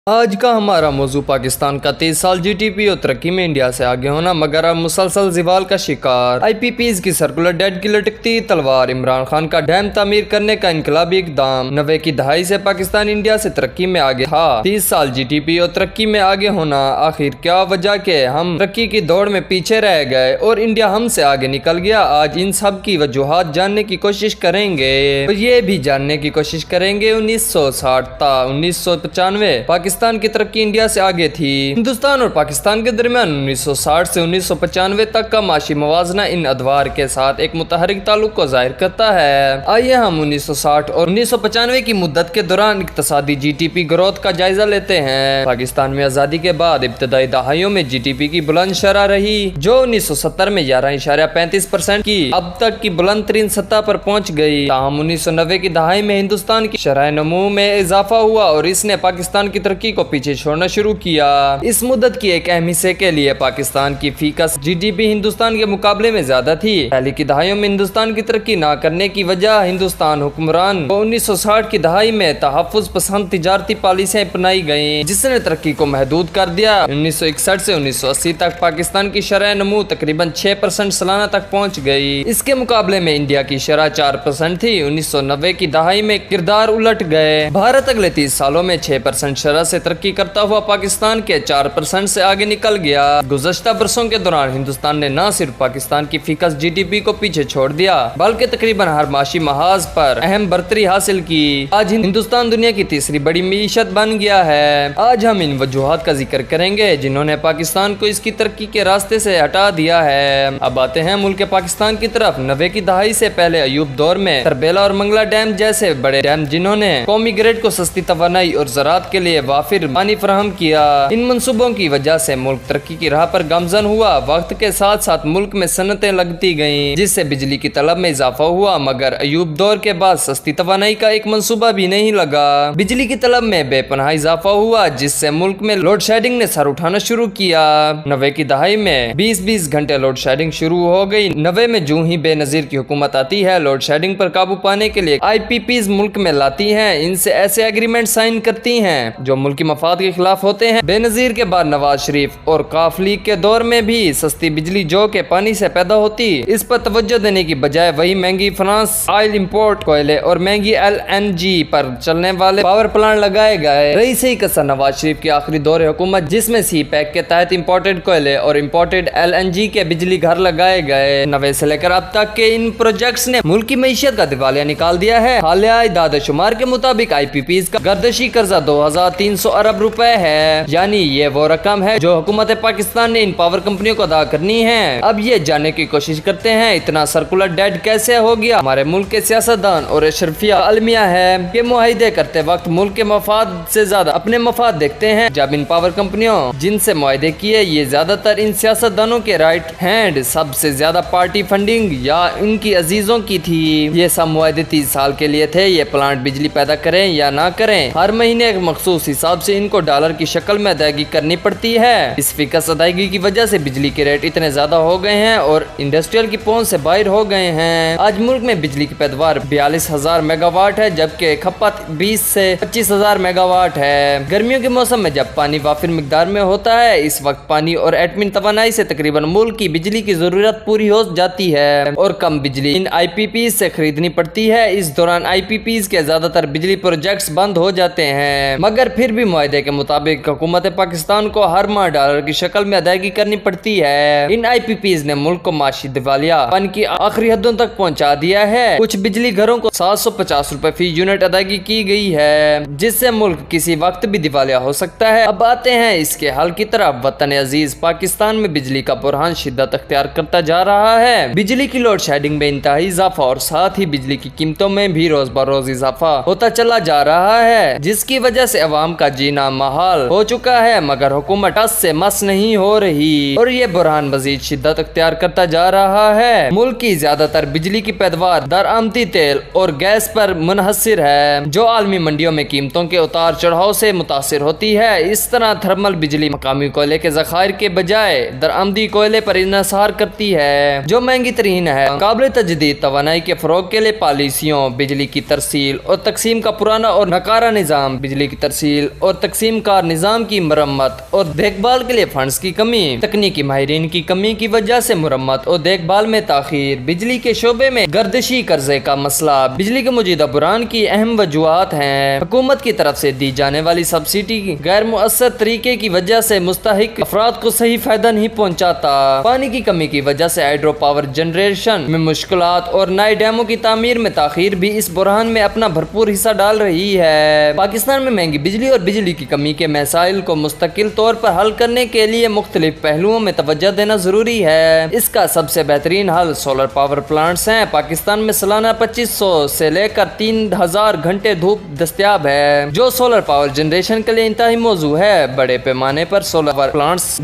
آج کا ہمارا موضوع پاکستان کا 30 سال جی ٹی پی اور ترقی میں انڈیا سے آگے ہونا مگر اب مسلسل زوال کا شکار۔ آئی پی پیز کی سرکولر ڈیٹ کی لٹکتی تلوار، عمران خان کا ڈیم تعمیر کرنے کا انقلابی اقدام۔ 90 کی دہائی سے پاکستان انڈیا سے ترقی میں آگے تھا۔ 30 سال جی ٹی پی اور ترقی میں آگے ہونا، آخر کیا وجہ کہ ہم ترقی کی دوڑ میں پیچھے رہ گئے اور انڈیا ہم سے آگے نکل گیا؟ آج ان سب کی وجوہات جاننے کی کوشش کریں گے اور یہ بھی جاننے کی کوشش کریں گے 1960 تا 1995 پاکستان کی ترقی انڈیا سے آگے تھی۔ ہندوستان اور پاکستان کے درمیان 1960 سے 1995 تک کا معاشی موازنہ ان ادوار کے ساتھ ایک متحرک تعلق کو ظاہر کرتا ہے۔ آئیے ہم 1960 اور 1995 کی مدت کے دوران اقتصادی جی ٹی پی گروتھ کا جائزہ لیتے ہیں۔ پاکستان میں آزادی کے بعد ابتدائی دہائیوں میں جی ٹی پی کی بلند شرح رہی، جو 1970 میں 11.35% کی اب تک کی بلند ترین سطح پر پہنچ گئی۔ تاہم 1990 کی دہائی میں ہندوستان کی شرح نمو میں اضافہ ہوا اور اس نے پاکستان کی ترقی کو پیچھے چھوڑنا شروع کیا۔ اس مدت کی ایک اہم حصے کے لیے پاکستان کی فیکس جی ڈی پی ہندوستان کے مقابلے میں زیادہ تھی۔ پہلی کی دہائیوں میں ہندوستان کی ترقی نہ کرنے کی وجہ ہندوستان حکمران کو 1960 کی دہائی میں تحفظ پسند تجارتی پالیسیاں اپنائی گئیں، جس نے ترقی کو محدود کر دیا۔ 1961 سے 1980 تک پاکستان کی شرح نمو تقریباً 6% سالانہ تک پہنچ گئی۔ اس کے مقابلے میں انڈیا کی شرح 4% تھی۔ 1990 کی دہائی میں کردار الٹ گئے۔ بھارت اگلے 30 سالوں میں 6% شرح سے ترقی کرتا ہوا پاکستان کے 4% سے آگے نکل گیا۔ گزشتہ برسوں کے دوران ہندوستان نے نہ صرف پاکستان کی فیکس جی ٹی پی کو پیچھے چھوڑ دیا بلکہ تقریباً ہر معاشی محاذ پر اہم برتری حاصل کی۔ آج ہندوستان دنیا کی تیسری بڑی معیشت بن گیا ہے۔ آج ہم ان وجوہات کا ذکر کریں گے جنہوں نے پاکستان کو اس کی ترقی کے راستے سے ہٹا دیا ہے۔ اب آتے ہیں ملک پاکستان کی طرف۔ 90 کی دہائی سے پہلے ایوب دور میں تربیلا اور منگلا ڈیم جیسے بڑے ڈیم جنہوں نے قومی گرڈ کو سستی توانائی اور زراعت کے لیے وافر پانی فراہم کیا، ان منصوبوں کی وجہ سے ملک ترقی کی راہ پر گامزن ہوا۔ وقت کے ساتھ ساتھ ملک میں صنعتیں لگتی گئیں جس سے بجلی کی طلب میں اضافہ ہوا، مگر ایوب دور کے بعد سستی توانائی کا ایک منصوبہ بھی نہیں لگا۔ بجلی کی طلب میں بے پناہ اضافہ ہوا جس سے ملک میں لوڈ شیڈنگ نے سر اٹھانا شروع کیا۔ 90 کی دہائی میں 20 گھنٹے لوڈ شیڈنگ شروع ہو گئی۔ 90 میں جو ہی بے نظیر کی حکومت آتی ہے، لوڈ شیڈنگ پر قابو پانے کے لیے آئی پی پیز ملک میں لاتی ہیں، ان سے ایسے ایگریمنٹ سائن کرتی ہیں جو ملکی مفاد کے خلاف ہوتے ہیں۔ بے نظیر کے بعد نواز شریف اور قاف لیگ کے دور میں بھی سستی بجلی جو کہ پانی سے پیدا ہوتی، اس پر توجہ دینے کی بجائے وہی مہنگی فرانس آئل امپورٹ کوئلے اور مہنگی ایل این جی پر چلنے والے پاور پلانٹ لگائے گئے۔ رہی صحیح کسر نواز شریف کی آخری دور حکومت جس میں سی پیک کے تحت امپورٹڈ کوئلے اور امپورٹڈ ایل این جی کے بجلی گھر لگائے گئے۔ 90 سے لے کر اب تک کے ان پروجیکٹس نے ملکی معیشت کا دیوالیہ نکال دیا ہے۔ حالیہ اعداد و شمار کے مطابق آئی پی پیز کا گردشی قرضہ 2300 ارب روپے ہے، یعنی یہ وہ رقم ہے جو حکومت پاکستان نے ان پاور کمپنیوں کو ادا کرنی ہے۔ اب یہ جاننے کی کوشش کرتے ہیں اتنا سرکولر ڈیٹ کیسے ہو گیا۔ ہمارے ملک کے سیاستدان اور اشرفیہ المیہ ہے کہ معاہدے کرتے وقت ملک کے مفاد سے زیادہ اپنے مفاد دیکھتے ہیں، جب ان پاور کمپنیوں جن سے معاہدے کیے یہ زیادہ تر ان سیاستدانوں کے رائٹ ہینڈ، سب سے زیادہ پارٹی فنڈنگ یا ان کی عزیزوں کی تھی۔ یہ سب معاہدے 30 سال کے لیے تھے۔ یہ پلانٹ بجلی پیدا کریں یا نہ کریں، ہر مہینے ایک مخصوص حساب سے ان کو ڈالر کی شکل میں ادائیگی کرنی پڑتی ہے۔ اس فکس ادائیگی کی وجہ سے بجلی کے ریٹ اتنے زیادہ ہو گئے ہیں اور انڈسٹریل کی پہنچ سے باہر ہو گئے ہیں۔ آج ملک میں بجلی کی پیداوار 42,000 میگا واٹ ہے جبکہ کھپت 20 سے 25,000 میگا واٹ ہے۔ گرمیوں کے موسم میں جب پانی وافر مقدار میں ہوتا ہے، اس وقت پانی اور ایٹمی توانائی سے تقریباً ملک کی بجلی کی ضرورت پوری ہو جاتی ہے اور کم بجلی ان آئی پی پیز سے خریدنی پڑتی ہے۔ اس دوران آئی پی پیز کے زیادہ تر بجلی پروجیکٹس بند ہو جاتے ہیں، مگر پھر بھی معاہدے کے مطابق حکومت پاکستان کو ہر ماہ ڈالر کی شکل میں ادائیگی کرنی پڑتی ہے۔ ان آئی پی پیز نے ملک کو معاشی دیوالیہ پن کی آخری حدوں تک پہنچا دیا ہے۔ کچھ بجلی گھروں کو 750 روپے فی یونٹ ادائیگی کی گئی ہے جس سے ملک کسی وقت بھی دیوالیہ ہو سکتا ہے۔ اب آتے ہیں اس کے حل کی طرف۔ وطن عزیز پاکستان میں بجلی کا بحران شدت اختیار کرتا جا رہا ہے۔ بجلی کی لوڈ شیڈنگ میں انتہائی اضافہ اور ساتھ ہی بجلی کی قیمتوں میں بھی روز بروز اضافہ ہوتا چلا جا رہا ہے جس کی وجہ سے عوام کا جینا محال ہو چکا ہے، مگر حکومت ٹس سے مس نہیں ہو رہی اور یہ بحران مزید شدت اختیار کرتا جا رہا ہے۔ ملک کی زیادہ تر بجلی کی پیداوار درآمدی تیل اور گیس پر منحصر ہے جو عالمی منڈیوں میں قیمتوں کے اتار چڑھاؤ سے متاثر ہوتی ہے۔ اس طرح تھرمل بجلی مقامی کوئلے کے ذخائر کے بجائے درآمدی کوئلے پر انحصار کرتی ہے جو مہنگی ترین ہے۔ قابل تجدید توانائی کے فروغ کے لیے پالیسیوں، بجلی کی ترسیل اور تقسیم کا پرانا اور ناکارہ نظام، بجلی کی ترسیل اور تقسیم کار نظام کی مرمت اور دیکھ بھال کے لیے فنڈز کی کمی، تکنیکی ماہرین کی کمی کی وجہ سے مرمت اور دیکھ بھال میں تاخیر، بجلی کے شعبے میں گردشی قرضے کا مسئلہ بجلی کے موجودہ بحران کی اہم وجوہات ہیں۔ حکومت کی طرف سے دی جانے والی سبسڈی کی غیر مؤثر طریقے کی وجہ سے مستحق افراد کو صحیح فائدہ نہیں پہنچاتا۔ پانی کی کمی کی وجہ سے ہائیڈرو پاور جنریشن میں مشکلات اور نئے ڈیموں کی تعمیر میں تاخیر بھی اس بحران میں اپنا بھرپور حصہ ڈال رہی ہے۔ پاکستان میں مہنگی بجلی اور بجلی کی کمی کے مسائل کو مستقل طور پر حل کرنے کے لیے مختلف پہلوؤں میں توجہ دینا ضروری ہے۔ اس کا سب سے بہترین حل سولر پاور پلانٹس ہیں۔ پاکستان میں سالانہ 2500 سے لے کر 3000 گھنٹے دھوپ دستیاب ہے، جو سولر پاور جنریشن کے لیے انتہائی موزوں ہے۔ بڑے پیمانے پر سولر پاور پلانٹس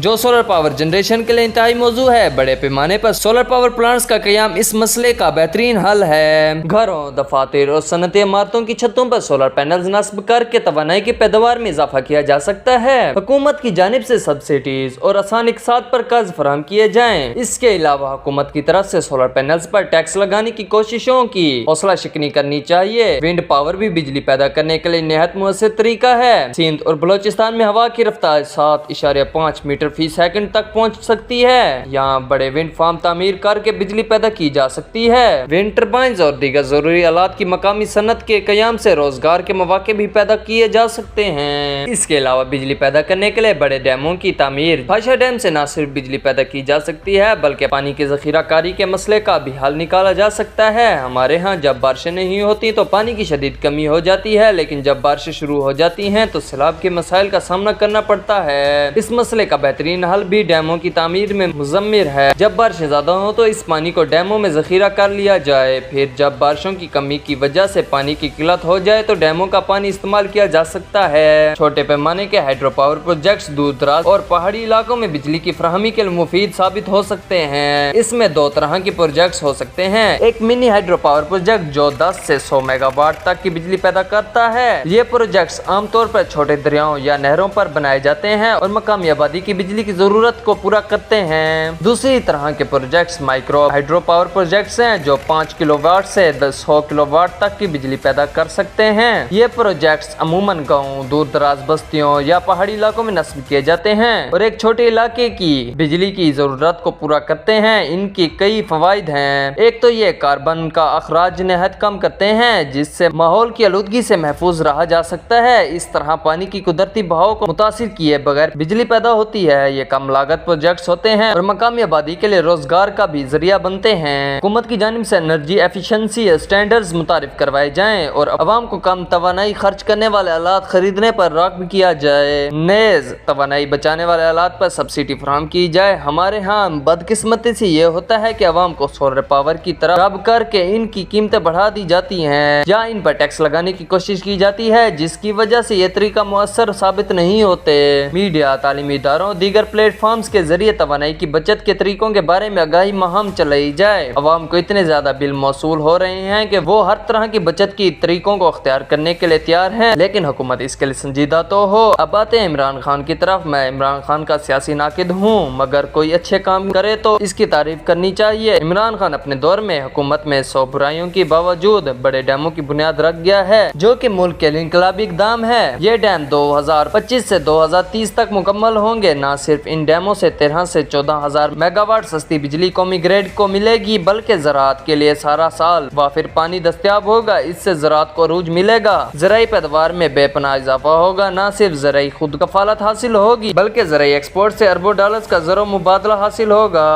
کا قیام اس مسئلے کا بہترین حل ہے۔ گھروں، دفاتر اور صنعتی عمارتوں کی چھتوں پر سولر پینلز نصب کر کے توانائی کی پیداوار میں اضافہ کیا جا سکتا ہے۔ حکومت کی جانب سے سبسڈیز اور آسان اقساط پر قرض فراہم کیے جائیں۔ اس کے علاوہ حکومت کی طرف سے سولر پینلز پر ٹیکس لگانے کی کوششوں کی حوصلہ شکنی کرنی چاہیے۔ ونڈ پاور بھی بجلی پیدا کرنے کے لیے نہایت مؤثر طریقہ ہے۔ سندھ اور بلوچستان میں ہوا کی رفتار 7.5 میٹر فی سیکنڈ تک پہنچ سکتی ہے۔ یہاں بڑے ونڈ فارم تعمیر کر کے بجلی پیدا کی جا سکتی ہے۔ ونڈ ٹربائنز اور دیگر ضروری آلات کی مقامی صنعت کے قیام سے روزگار کے مواقع بھی پیدا کیے جا سکتے ہیں۔ اس کے علاوہ بجلی پیدا کرنے کے لیے بڑے ڈیموں کی تعمیر، بھاشا ڈیم سے نہ صرف بجلی پیدا کی جا سکتی ہے بلکہ پانی کی ذخیرہ کاری کے مسئلے کا بھی حل نکالا جا سکتا ہے۔ ہمارے ہاں جب بارشیں نہیں ہوتی تو پانی کی شدید کمی ہو جاتی ہے، لیکن جب بارشیں شروع ہو جاتی ہیں تو سیلاب کے مسائل کا سامنا کرنا پڑتا ہے۔ اس مسئلے کا بہترین حل بھی ڈیموں کی تعمیر میں مضمر ہے۔ جب بارشیں زیادہ ہوں تو اس پانی کو ڈیموں میں ذخیرہ کر لیا جائے، پھر جب بارشوں کی کمی کی وجہ سے پانی کی قلت ہو جائے تو ڈیموں کا پانی استعمال کیا جا سکتا ہے۔ چھوٹے پیمانے کے ہائیڈرو پاور پروجیکٹس دور دراز اور پہاڑی علاقوں میں بجلی کی فراہمی کے لیے مفید ثابت ہو سکتے ہیں۔ اس میں دو طرح کے پروجیکٹس ہو سکتے ہیں۔ ایک منی ہائیڈرو پاور پروجیکٹ جو 10 سے 100 میگا واٹ تک کی بجلی پیدا کرتا ہے۔ یہ پروجیکٹس عام طور پر چھوٹے دریاؤں یا نہروں پر بنائے جاتے ہیں اور مقامی آبادی کی بجلی کی ضرورت کو پورا کرتے ہیں۔ دوسری طرح کے projects micro hydro power projects ہیں جو 5 کلو واٹ سے 100 کلو واٹ تک کی بجلی پیدا کر سکتے ہیں۔ یہ پروجیکٹس عموماً گاؤں، دور دراز بستیوں یا پہاڑی علاقوں میں نصب کیے جاتے ہیں اور ایک چھوٹے علاقے کی بجلی کی ضرورت کو پورا کرتے ہیں۔ ان کی کئی فوائد ہیں۔ ایک تو یہ کاربن کا اخراج نہایت کم کرتے ہیں، جس سے ماحول کی آلودگی سے محفوظ رہا جا سکتا ہے۔ اس طرح پانی کی قدرتی بہاؤ کو متاثر کیے بغیر بجلی پیدا ہوتی ہے۔ یہ کم لاگت پروجیکٹس ہوتے ہیں اور مقامی آبادی کے لیے روزگار کا بھی ذریعہ بنتے ہیں۔ حکومت کی جانب سے انرجی ایفیشنسی اسٹینڈرڈز متعارف کروائے جائیں اور عوام کو کم توانائی خرچ کرنے والے آلات خریدنے پر راغب کیا جائے۔ نیز توانائی بچانے والے آلات پر سبسڈی فراہم کی جائے۔ ہمارے ہاں بدقسمتی سے یہ ہوتا ہے کہ عوام کو سولر پاور کی طرف راغب کر کے ان کی قیمتیں بڑھا دی جاتی ہیں یا ان پر ٹیکس لگانے کی کوشش کی جاتی ہے، جس کی وجہ سے یہ طریقہ مؤثر ثابت نہیں ہوتے۔ میڈیا، تعلیمی اداروں، دیگر پلیٹ فارمز کے ذریعے توانائی کی بچت کے طریقوں کے بارے میں آگاہی مہم چلائی جائے۔ عوام کو اتنے زیادہ بل موصول ہو رہے ہیں کہ وہ ہر طرح کی بچت کی طریقوں کو اختیار کرنے کے لیے تیار ہیں، لیکن حکومت اس کے لیے سنجیدہ تو ہو۔ اب آتے ہیں عمران خان کی طرف۔ میں عمران خان کا سیاسی ناقد ہوں، مگر کوئی اچھے کام کرے تو اس کی تعریف کرنی چاہیے۔ عمران خان اپنے دور میں حکومت میں 100 برائیوں کے باوجود بڑے ڈیموں کی بنیاد رکھ گیا ہے، جو کہ ملک کے لیے انقلابی اقدام ہے۔ یہ ڈیم 2025 سے 2030 تک مکمل ہوں گے۔ نہ صرف ان ڈیموں سے 13 سے 14,000 میگا واٹ سستی بجلی قومی گریڈ کو ملے گی، بلکہ زراعت کے لیے سارا سال وافر پانی دستیاب ہوگا۔ اس سے زراعت کو عروج ملے گا، زرعی پیداوار میں بے پناہ اضافہ ہوگا۔ نہ صرف زرعی خود کفالت حاصل ہوگی بلکہ زرعی ایکسپورٹ سے اربوں ڈالرز کا زر و مبادلہ حاصل ہوگا۔